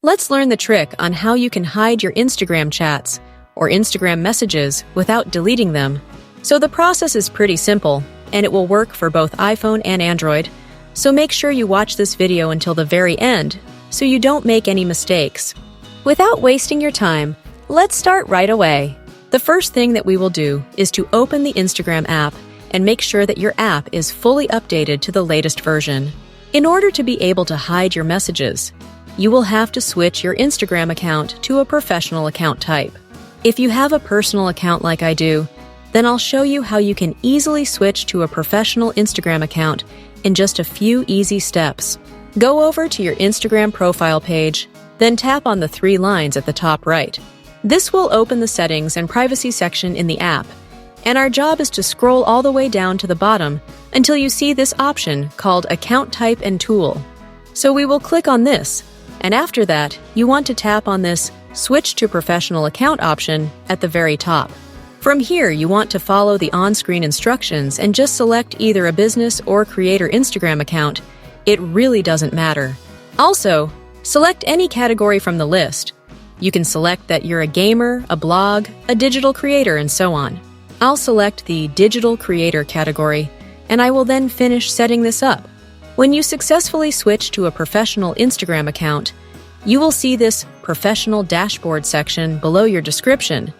Let's learn the trick on how you can hide your Instagram chats or Instagram messages without deleting them. So the process is pretty simple, and it will work for both iPhone and Android, so make sure you watch this video until the very end so you don't make any mistakes. Without wasting your time, let's start right away. The first thing that we will do is to open the Instagram app and make sure that your app is fully updated to the latest version. In order to be able to hide your messages, you will have to switch your Instagram account to a professional account type. If you have a personal account like I do, then I'll show you how you can easily switch to a professional Instagram account in just a few easy steps. Go over to your Instagram profile page, then tap on the 3 lines at the top right. This will open the settings and privacy section in the app, and our job is to scroll all the way down to the bottom until you see this option called Account Type and Tool. So we will click on this, and after that, you want to tap on this Switch to Professional Account option at the very top. From here, you want to follow the on-screen instructions and just select either a business or creator Instagram account. It really doesn't matter. Also, select any category from the list. You can select that you're a gamer, a blog, a digital creator, and so on. I'll select the Digital Creator category, and I will then finish setting this up. When you successfully switch to a professional Instagram account, you will see this Professional Dashboard section below your description,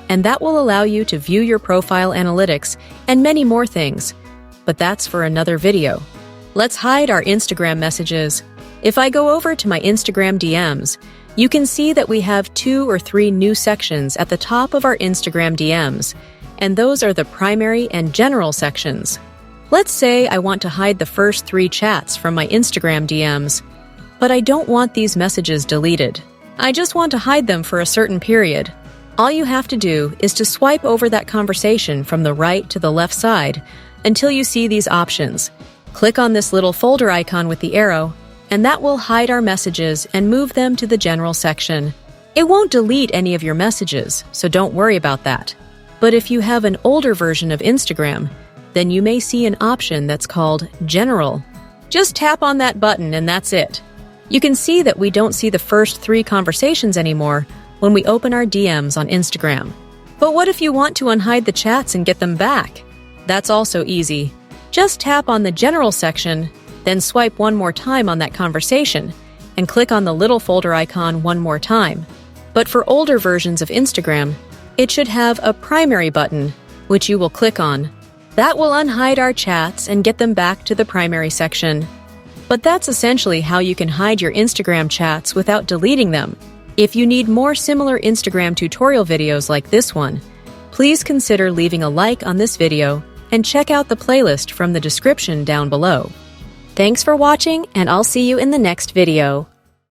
and that will allow you to view your profile analytics and many more things. But that's for another video. Let's hide our Instagram messages. If I go over to my Instagram DMs, you can see that we have 2 or 3 new sections at the top of our Instagram DMs, and those are the primary and general sections. Let's say I want to hide the first 3 chats from my Instagram DMs, but I don't want these messages deleted. I just want to hide them for a certain period. All you have to do is to swipe over that conversation from the right to the left side until you see these options. Click on this little folder icon with the arrow, and that will hide our messages and move them to the general section. It won't delete any of your messages, so don't worry about that. But if you have an older version of Instagram, then you may see an option that's called General. Just tap on that button and that's it. You can see that we don't see the first 3 conversations anymore when we open our DMs on Instagram. But what if you want to unhide the chats and get them back? That's also easy. Just tap on the General section, then swipe one more time on that conversation, and click on the little folder icon one more time. But for older versions of Instagram, it should have a primary button, which you will click on. That will unhide our chats and get them back to the primary section. But that's essentially how you can hide your Instagram chats without deleting them. If you need more similar Instagram tutorial videos like this one, please consider leaving a like on this video and check out the playlist from the description down below. Thanks for watching, and I'll see you in the next video.